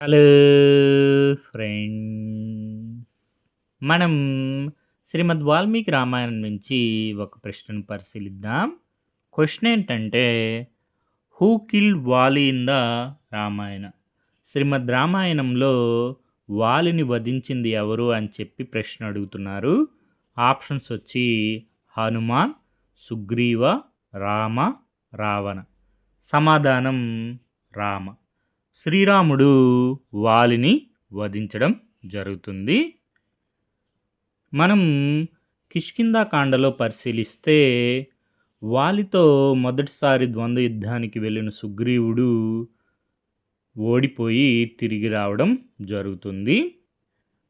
Hello friends. మనం శ్రీమద్ వాల్మీకి రామాయణం నుంచి ఒక ప్రశ్నను పరిశీలిద్దాం. క్వశ్చన్ ఏంటంటే, హూ కిల్డ్ వాలి ఇన్ ద రామాయణ? శ్రీమద్ రామాయణంలో వాలిని వధించింది ఎవరు అని చెప్పి ప్రశ్న అడుగుతున్నారు. ఆప్షన్స్ వచ్చి హనుమాన్, సుగ్రీవ, రామ, రావణ. సమాధానం రామ. శ్రీరాముడు వాలిని వధించడం జరుగుతుంది. మనం కిష్కింధాకాండలో పరిశీలిస్తే వాలితో మొదటిసారి ద్వంద్వ యుద్ధానికి వెళ్ళిన సుగ్రీవుడు ఓడిపోయి తిరిగి రావడం జరుగుతుంది.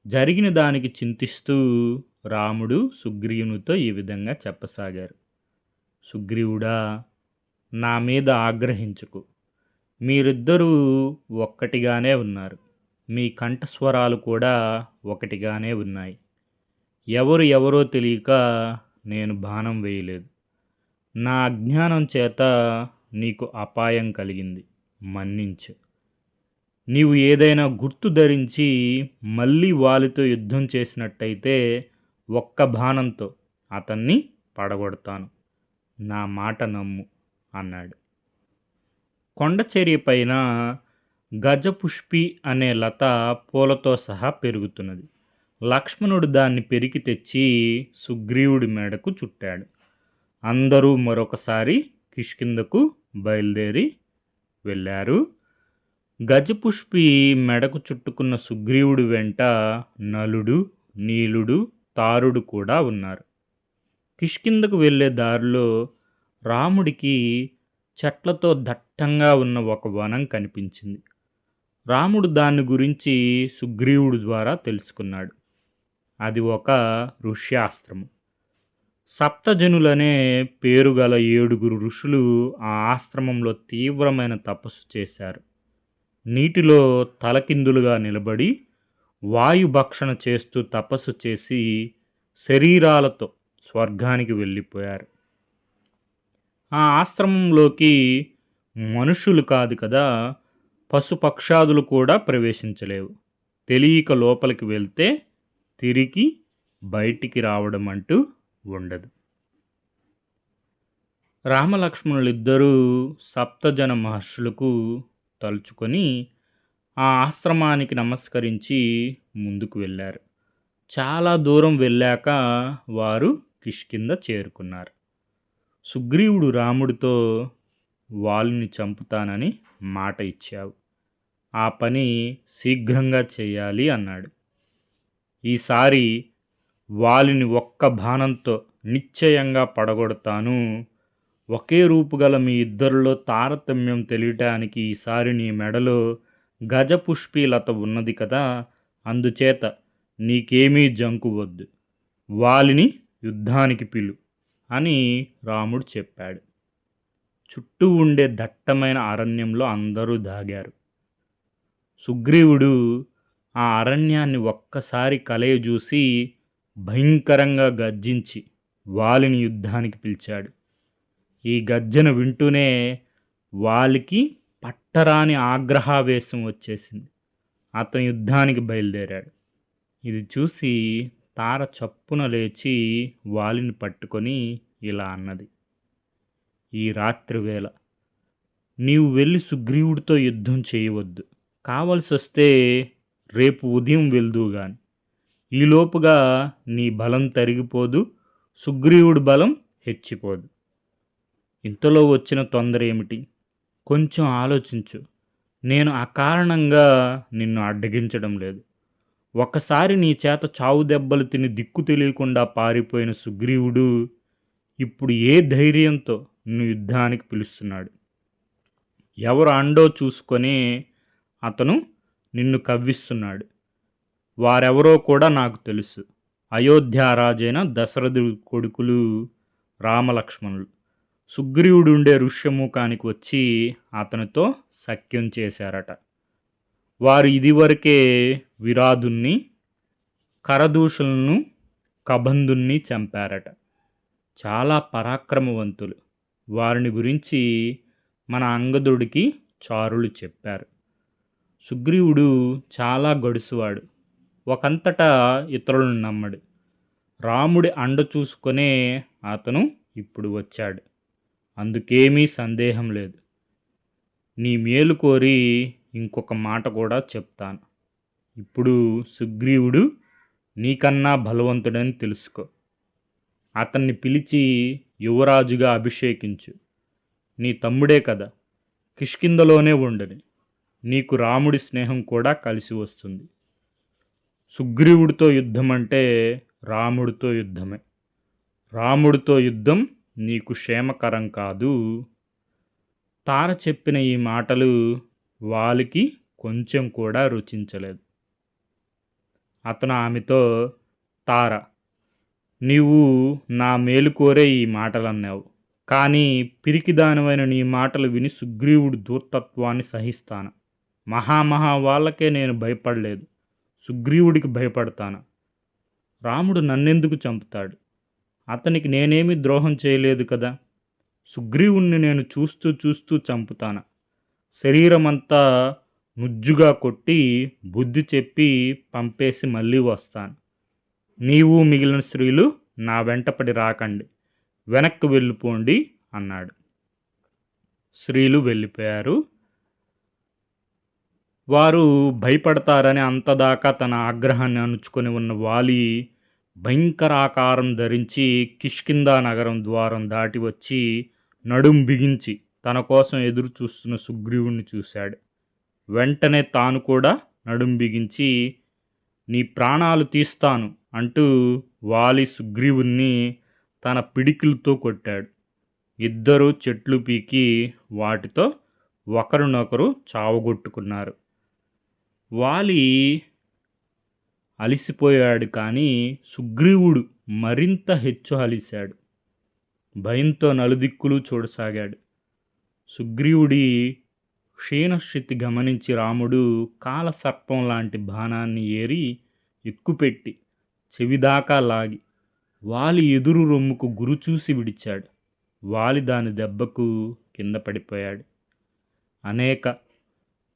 జరిగిన దానికి చింతిస్తూ రాముడు సుగ్రీవునితో ఈ విధంగా చెప్పసాగారు. సుగ్రీవుడా, నా మీద ఆగ్రహించుకు. మీరిద్దరూ ఒక్కటిగానే ఉన్నారు. మీ కంఠస్వరాలు కూడా ఒకటిగానే ఉన్నాయి. ఎవరు ఎవరో తెలియక నేను బాణం వేయలేదు. నా అజ్ఞానం చేత నీకు అపాయం కలిగింది, మన్నించు. నీవు ఏదైనా గుర్తు ధరించి మళ్ళీ వాలితో యుద్ధం చేసినట్టయితే ఒక్క బాణంతో అతన్ని పడగొడతాను. నా మాట నమ్ము అన్నాడు. కొండచర్య పైన గజపుష్పి అనే లత పూలతో సహా పెరుగుతున్నది. లక్ష్మణుడు దాన్ని పెరికి తెచ్చి సుగ్రీవుడి మెడకు చుట్టాడు. అందరూ మరొకసారి కిష్కింధకు బయలుదేరి వెళ్ళారు. గజపుష్పి మెడకు చుట్టుకున్న సుగ్రీవుడి వెంట నలుడు, నీలుడు, తారుడు కూడా ఉన్నారు. కిష్కింధకు వెళ్ళే దారిలో రాముడికి చెట్లతో దట్టంగా ఉన్న ఒక వనం కనిపించింది. రాముడు దాని గురించి సుగ్రీవుడి ద్వారా తెలుసుకున్నాడు. అది ఒక ఋష్యాస్త్రము. సప్తజనులనే పేరు గల 7 ఋషులు ఆ ఆశ్రమంలో తీవ్రమైన తపస్సు చేశారు. నీటిలో తలకిందులుగా నిలబడి వాయుభక్షణ చేస్తూ తపస్సు చేసి శరీరాలతో స్వర్గానికి వెళ్ళిపోయారు. ఆ ఆశ్రమంలోకి మనుషులు కాదు కదా, పశుపక్షాదులు కూడా ప్రవేశించలేవు. తెలియక లోపలికి వెళ్తే తిరిగి బయటికి రావడం అంటూ ఉండదు. రామలక్ష్మణులిద్దరూ సప్తజన మహర్షులకు తలుచుకొని ఆ ఆశ్రమానికి నమస్కరించి ముందుకు వెళ్ళారు. చాలా దూరం వెళ్ళాక వారు కిష్కింధ చేరుకున్నారు. సుగ్రీవుడు రాముడితో, వాలిని చంపుతానని మాట ఇచ్చావు, ఆ పని శీఘ్రంగా చేయాలి అన్నాడు. ఈసారి వాలిని ఒక్క బాణంతో నిశ్చయంగా పడగొడతాను. ఒకే రూపు గల మీ ఇద్దరిలో తారతమ్యం తెలియటానికి ఈసారి నీ మెడలో గజపుష్పీలత ఉన్నది కదా, అందుచేత నీకేమీ జంకు వద్దు. వాలిని యుద్ధానికి పిలు అని రాముడు చెప్పాడు. చుట్టూ ఉండే దట్టమైన అరణ్యంలో అందరూ దాగారు. సుగ్రీవుడు ఆ అరణ్యాన్ని ఒక్కసారి కలయజూసి భయంకరంగా గర్జించి వాలిని యుద్ధానికి పిలిచాడు. ఈ గర్జన వింటూనే వాలికి పట్టరాని ఆగ్రహావేశం వచ్చేసింది. అతను యుద్ధానికి బయలుదేరాడు. ఇది చూసి తార చప్పున లేచి వాలిని పట్టుకొని ఇలా అన్నది, ఈ రాత్రి వేళ నీవు వెళ్ళి సుగ్రీవుడితో యుద్ధం చేయవద్దు. కావలసి వస్తే రేపు ఉదయం వెళ్దువు గాని. ఈలోపుగా నీ బలం తరిగిపోదు, సుగ్రీవుడి బలం హెచ్చిపోదు. ఇంతలో వచ్చిన తొందర ఏమిటి? కొంచెం ఆలోచించు. నేను అకారణంగా నిన్ను అడ్డగించడం లేదు. ఒకసారి నీ చేత చావు దెబ్బలు తిని దిక్కు తెలియకుండా పారిపోయిన సుగ్రీవుడు ఇప్పుడు ఏ ధైర్యంతో నిన్ను యుద్ధానికి పిలుస్తున్నాడు? ఎవరు అండో చూసుకొని అతను నిన్ను కవ్విస్తున్నాడు. వారెవరో కూడా నాకు తెలుసు. అయోధ్యారాజైన దశరథుడి కొడుకులు రామలక్ష్మణులు. సుగ్రీవుడు ఉండే ఋష్యముఖానికి వచ్చి అతనితో సఖ్యం చేశారట. వారు ఇదివరకే విరాధుణ్ణి, కరదూషలను, కబంధుణ్ణి చంపారట. చాలా పరాక్రమవంతులు. వారిని గురించి మన అంగదుడికి చారులు చెప్పారు. సుగ్రీవుడు చాలా గడుసువాడు. ఒకంతటా ఇతరులను నమ్మడు. రాముడి అండ చూసుకునే అతను ఇప్పుడు వచ్చాడు. అందుకేమీ సందేహం లేదు. నీ మేలు కోరి ఇంకొక మాట కూడా చెప్తాను. ఇప్పుడు సుగ్రీవుడు నీకన్నా బలవంతుడని తెలుసుకో. అతన్ని పిలిచి యువరాజుగా అభిషేకించు. నీ తమ్ముడే కదా, కిష్కింధలోనే ఉండని. నీకు రాముడి స్నేహం కూడా కలిసి వస్తుంది. సుగ్రీవుడితో యుద్ధం అంటే రాముడితో యుద్ధమే. రాముడితో యుద్ధం నీకు క్షేమకరం కాదు. తార చెప్పిన ఈ మాటలు వాలికి కొంచెం కూడా రుచించలేదు. అతను ఆమెతో, తార, నీవు నా మేలు కోరే ఈ మాటలన్నావు. కానీ పిరికిదానివైన నీ మాటలు విని సుగ్రీవుడి దూర్తత్వాన్ని సహిస్తాను. మహా వాళ్ళకే నేను భయపడలేదు. సుగ్రీవుడికి భయపడతాను. రాముడు నన్నెందుకు చంపుతాడు? అతనికి నేనేమి ద్రోహం చేయలేదు కదా. సుగ్రీవుణ్ణి నేను చూస్తూ చూస్తూ చంపుతాను. శరీరమంతా నుజ్జుగా కొట్టి బుద్ధి చెప్పి పంపేసి మళ్ళీ వస్తాను. నీవు మిగిలిన స్త్రీలు నా వెంటపడి రాకండి, వెనక్కి వెళ్ళిపోండి అన్నాడు. స్త్రీలు వెళ్ళిపోయారు. వారు భయపడతారని అంతదాకా తన ఆగ్రహాన్ని అణుచుకొని ఉన్న వాలి భయంకరాకారం ధరించి కిష్కింధా నగరం ద్వారం దాటి వచ్చి నడుం బిగించి తన కోసం ఎదురు చూస్తున్న సుగ్రీవుణ్ణి చూశాడు. వెంటనే తాను కూడా నడుం బిగించి, నీ ప్రాణాలు తీస్తాను అంటూ వాలి సుగ్రీవుణ్ణి తన పిడికిలతో కొట్టాడు. ఇద్దరూ చెట్లు పీకి వాటితో ఒకరినొకరు చావగొట్టుకున్నారు. వాలి అలిసిపోయాడు, కానీ సుగ్రీవుడు మరింత హెచ్చు అలిశాడు. భయంతో నలుదిక్కులు చూడసాగాడు. సుగ్రీవుడి క్షీణస్థితి గమనించి రాముడు కాలసర్పం లాంటి బాణాన్ని ఏరి ఎక్కుపెట్టి చెవిదాకా లాగి వాలి ఎదురు రొమ్ముకు గురిచూసి విడిచాడు. వాలి దాని దెబ్బకు కింద పడిపోయాడు. అనేక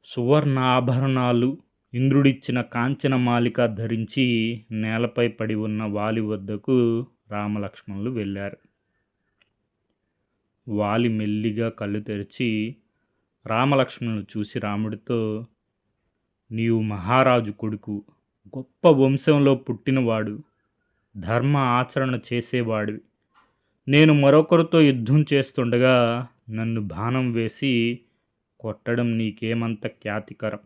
సువర్ణాభరణాలు, ఇంద్రుడిచ్చిన కాంచన మాలిక ధరించి నేలపై పడి ఉన్న వాలి వద్దకు రామలక్ష్మణులు వెళ్ళారు. వాలి మెల్లిగా కళ్ళు తెరిచి రామలక్ష్మణులు చూసి రాముడితో, నీవు మహారాజు కొడుకు, గొప్ప వంశంలో పుట్టినవాడు, ధర్మ ఆచరణ చేసేవాడివి. నేను మరొకరితో యుద్ధం చేస్తుండగా నన్ను బాణం వేసి కొట్టడం నీకేమంత ఖ్యాతికరం?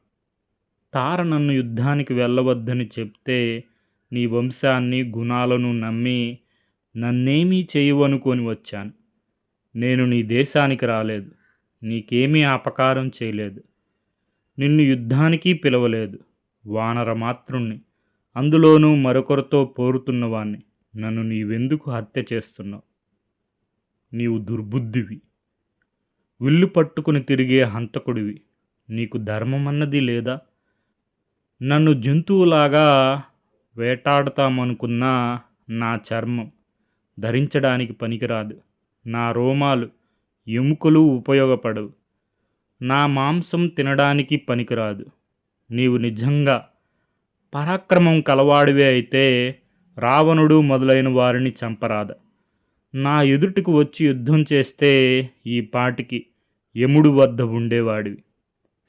తార నన్ను యుద్ధానికి వెళ్ళవద్దని చెప్తే నీ వంశాన్ని, గుణాలను నమ్మి నన్నేమీ చేయవనుకొని వచ్చాను. నేను నీ దేశానికి రాలేదు, నీకేమీ అపకారం చేయలేదు, నిన్ను యుద్ధానికి పిలవలేదు. వానర మాతృణ్ణి, అందులోనూ మరొకరితో పోరుతున్నవాణ్ణి. నన్ను నీవెందుకు హత్య చేస్తున్నావు? నీవు దుర్బుద్ధివి, విల్లు పట్టుకుని తిరిగే హంతకుడివి. నీకు ధర్మమన్నది లేదా? నన్ను జంతువులాగా వేటాడతామనుకున్నా నా చర్మం ధరించడానికి పనికిరాదు. నా రోమాలు, ఎముకలు ఉపయోగపడవు. నా మాంసం తినడానికి పనికిరాదు. నీవు నిజంగా పరాక్రమం కలవాడివే అయితే రావణుడు మొదలైన వారిని చంపరాదా? నా ఎదుటికి వచ్చి యుద్ధం చేస్తే ఈ పాటికి యముడు వద్ద ఉండేవాడివి.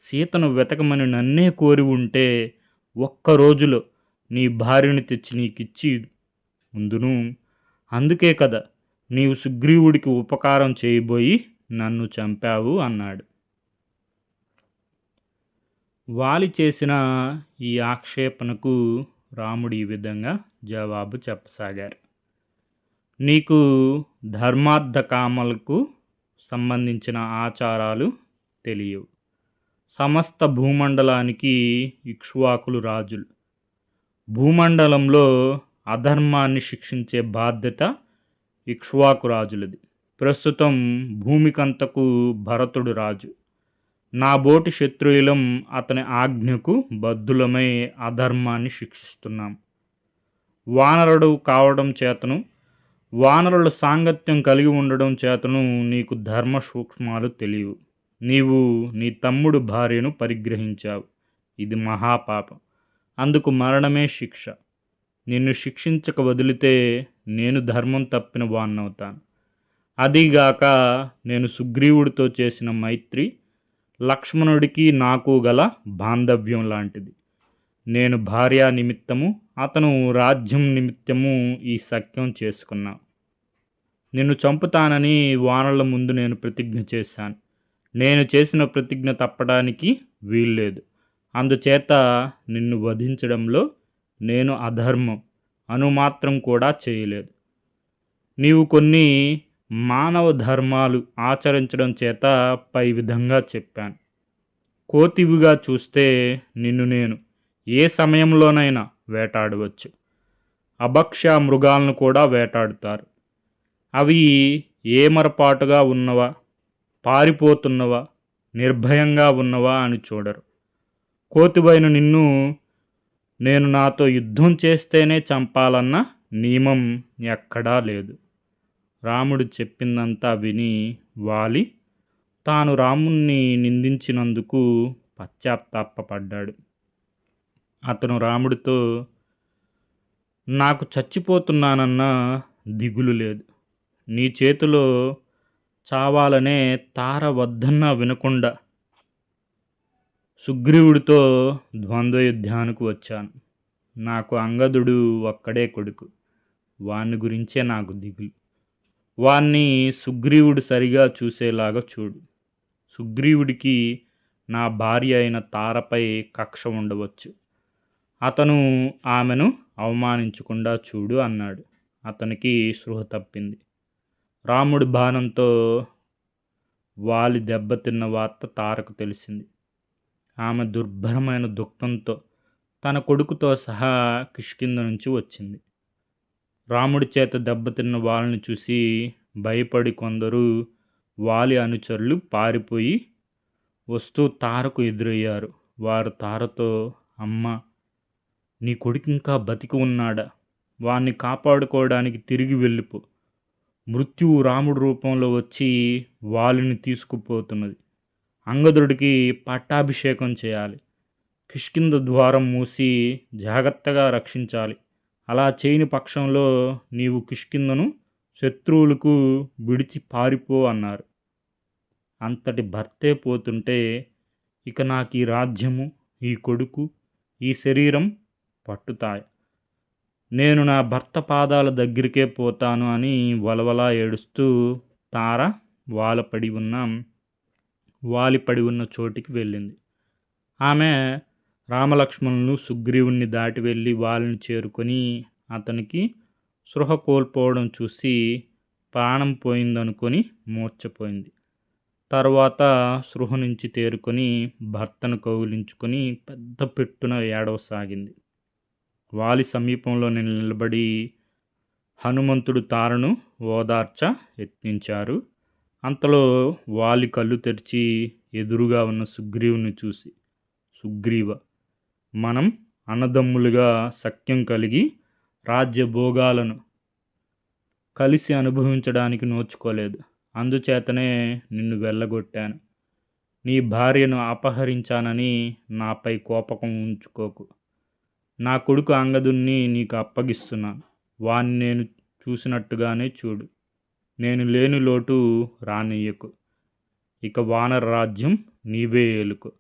సీతను వెతకమని నన్నే కోరి ఉంటే ఒక్కరోజులో నీ భార్యను తెచ్చి నీకిచ్చి ముందును. అందుకే కదా నీవు సుగ్రీవుడికి ఉపకారం చేయబోయి నన్ను చంపావు అన్నాడు. వాలి చేసిన ఈ ఆక్షేపణకు రాముడు ఈ విధంగా జవాబు చెప్పసాగారు. నీకు ధర్మార్థ కామలకు సంబంధించిన ఆచారాలు తెలియవు. సమస్త భూమండలానికి ఇక్ష్వాకులు రాజులు. భూమండలంలో అధర్మాన్ని శిక్షించే బాధ్యత ఇక్ష్వాకు రాజులది. ప్రస్తుతం భూమికంతకు భరతుడు రాజు. నా బోటి శత్రువులం అతని ఆజ్ఞకు బద్ధులమై అధర్మాన్ని శిక్షిస్తున్నాం. వానరుడు కావడం చేతను, వానరుల సాంగత్యం కలిగి ఉండడం చేతను నీకు ధర్మ సూక్ష్మాలు తెలియవు. నీవు నీ తమ్ముడు భార్యను పరిగ్రహించావు. ఇది మహాపాపం. అందుకు మరణమే శిక్ష. నిన్ను శిక్షించక వదిలితే నేను ధర్మం తప్పిన వాణ్ణవుతాను. అదీగాక నేను సుగ్రీవుడితో చేసిన మైత్రి లక్ష్మణుడికి నాకు గల బాంధవ్యం లాంటిది. నేను భార్యా నిమిత్తము, అతను రాజ్యం నిమిత్తము ఈ సఖ్యం చేసుకున్నాం. నిన్ను చంపుతానని వానల ముందు నేను ప్రతిజ్ఞ చేశాను. నేను చేసిన ప్రతిజ్ఞ తప్పడానికి వీల్లేదు. అందుచేత నిన్ను వధించడంలో నేను అధర్మం అనుమాత్రం కూడా చేయలేదు. నీవు కొన్ని మానవ ధర్మాలు ఆచరించడం చేత పై విధంగా చెప్పాను. కోతివిగా చూస్తే నిన్ను నేను ఏ సమయంలోనైనా వేటాడవచ్చు. అభక్ష్య మృగాలను కూడా వేటాడుతారు. అవి ఏమరపాటుగా ఉన్నవా, పారిపోతున్నవా, నిర్భయంగా ఉన్నవా అని చూడరు. కోతివైన నిన్ను నేను నాతో యుద్ధం చేస్తేనే చంపాలన్న నియమం ఎక్కడా లేదు. రాముడు చెప్పిందంతా విని వాలి తాను రాముణ్ణి నిందించినందుకు పశ్చాత్తాపపడ్డాడు. అతను రాముడితో, నాకు చచ్చిపోతున్నానన్న దిగులు లేదు. నీ చేతిలో చావాలనే తార వద్దన్నా వినకుండా సుగ్రీవుడితో ద్వంద్వయుద్ధానికి వచ్చాను. నాకు అంగదుడు ఒక్కడే కొడుకు. వాణ్ణి గురించే నాకు దిగులు. వాణ్ణి సుగ్రీవుడు సరిగా చూసేలాగా చూడు. సుగ్రీవుడికి నా భార్య అయిన తారపై కక్ష ఉండవచ్చు. అతను ఆమెను అవమానించకుండా చూడు అన్నాడు. అతనికి స్పృహ తప్పింది. రాముడి బాణంతో వాలి దెబ్బతిన్న వార్త తారకు తెలిసింది. ఆమె దుర్భరమైన దుఃఖంతో తన కొడుకుతో సహా కిష్కింధ నుంచి వచ్చింది. రాముడి చేత దెబ్బతిన్న వాళ్ళని చూసి భయపడి కొందరు వాలి అనుచరులు పారిపోయి వస్తూ తారకు ఎదురయ్యారు. వారు తారతో, అమ్మ, నీ కొడుకు ఇంకా బతికి ఉన్నాడా? వాణ్ణి కాపాడుకోవడానికి తిరిగి వెళ్ళిపో. మృత్యువు రాముడి రూపంలో వచ్చి వాలిని తీసుకుపోతున్నది. అంగదుడికి పట్టాభిషేకం చేయాలి. కిష్కింధ ద్వారం మూసి జాగ్రత్తగా రక్షించాలి. అలా చేయని పక్షంలో నీవు కిష్కింధను శత్రువులకు విడిచి పారిపో అన్నారు. అంతటి భర్తే పోతుంటే ఇక నాకు ఈ రాజ్యము, ఈ కొడుకు, ఈ శరీరం పట్టుతాయి. నేను నా భర్త పాదాల దగ్గరికే పోతాను అని వలవలా ఏడుస్తూ తార వాలిపడి ఉన్న చోటికి వెళ్ళింది. ఆమె రామలక్ష్మణులు సుగ్రీవుణ్ణి దాటి వెళ్ళి వాలిని చేరుకొని అతనికి స్పృహ కోల్పోవడం చూసి ప్రాణం పోయిందనుకొని మూర్ఛపోయింది. తర్వాత స్పృహ నుంచి తేరుకొని భర్తను కౌగిలించుకొని పెద్ద పెట్టున ఏడవసాగింది. వాలి సమీపంలో నిలబడి హనుమంతుడు తారను ఓదార్చ యత్నించారు. అంతలో వాలి కళ్ళు తెరిచి ఎదురుగా ఉన్న సుగ్రీవుని చూసి, సుగ్రీవ, మనం అన్నదమ్ములుగా సఖ్యం కలిగి రాజ్యభోగాలను కలిసి అనుభవించడానికి నోచుకోలేదు. అందుచేతనే నిన్ను వెళ్ళగొట్టాను. నీ భార్యను అపహరించానని నాపై కోపకం ఉంచుకోకు. నా కొడుకు అంగదుణ్ణి నీకు అప్పగిస్తున్నాను. వాణ్ణి నేను చూసినట్టుగానే చూడు. నేను లేని లోటు రానియ్యకు. ఇక వానర రాజ్యం నీవే ఏలుకో.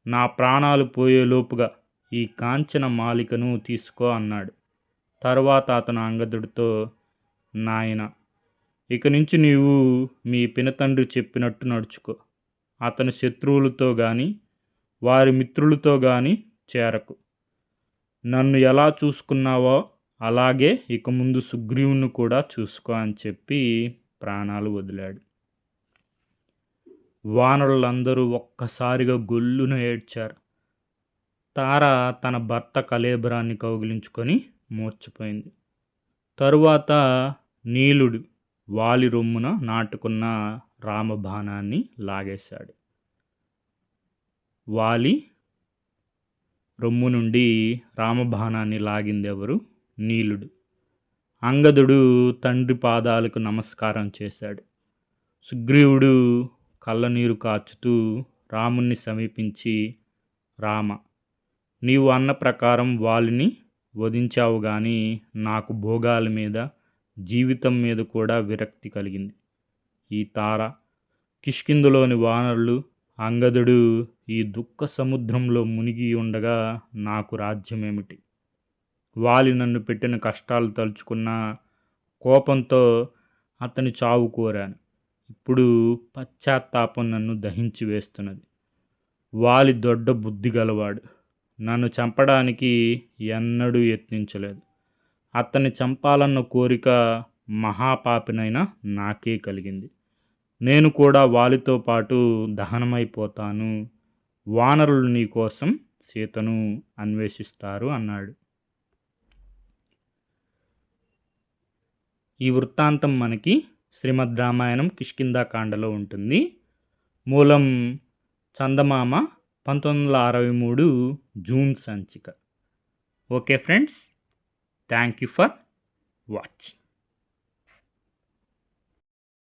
నా ప్రాణాలు పోయేలోపుగా ఈ కాంచన మాలికను తీసుకో అన్నాడు. తరువాత అతను అంగదుడితో, నాయన, ఇక నుంచి నీవు మీ పినతండ్రి చెప్పినట్టు నడుచుకో. అతని శత్రువులతో కానీ వారి మిత్రులతో కానీ చేరకు. నన్ను ఎలా చూసుకున్నావో అలాగే ఇక ముందు సుగ్రీవుని కూడా చూసుకో అని చెప్పి ప్రాణాలు వదిలాడు. వానరులందరూ ఒక్కసారిగా గొల్లున ఏడ్చారు. తార తన భర్త కళేబరాన్ని కౌగిలించుకొని మూర్ఛపోయింది. తరువాత నీలుడు వాలి రొమ్మున నాటుకున్న రామబాణాన్ని లాగేశాడు. వాలి రొమ్ము నుండి రామబాణాన్ని లాగిందెవరు? నీలుడు. అంగదుడు తండ్రి పాదాలకు నమస్కారం చేశాడు. సుగ్రీవుడు కళ్ళనీరు కాచుతూ రాముణ్ణి సమీపించి, రామ, నీవు అన్న ప్రకారం వాలిని వధించావు గాని నాకు భోగాల మీద, జీవితం మీద కూడా విరక్తి కలిగింది. ఈ తార, కిష్కింధలోని వానరులు, అంగదుడు ఈ దుఃఖ సముద్రంలో మునిగి ఉండగా నాకు రాజ్యమేమిటి? వాలి నన్ను పెట్టిన కష్టాలు తలుచుకున్న కోపంతో అతని చావు కోరాను. ఇప్పుడు పశ్చాత్తాపం నన్ను దహించి వేస్తున్నది. వాలి దొడ్డ బుద్ధి గలవాడు. నన్ను చంపడానికి ఎన్నడూ యత్నించలేదు. అతన్ని చంపాలన్న కోరిక మహాపాపినైనా నాకే కలిగింది. నేను కూడా వాలితో పాటు దహనమైపోతాను. వానరులు నీ కోసం సీతను అన్వేషిస్తారు అన్నాడు. ఈ వృత్తాంతం మనకి శ్రీమద్ రామాయణం కిష్కింధాకాండలో ఉంటుంది. మూలం చందమామ 1963 జూన్ సంచిక. Okay friends, thank you for watching.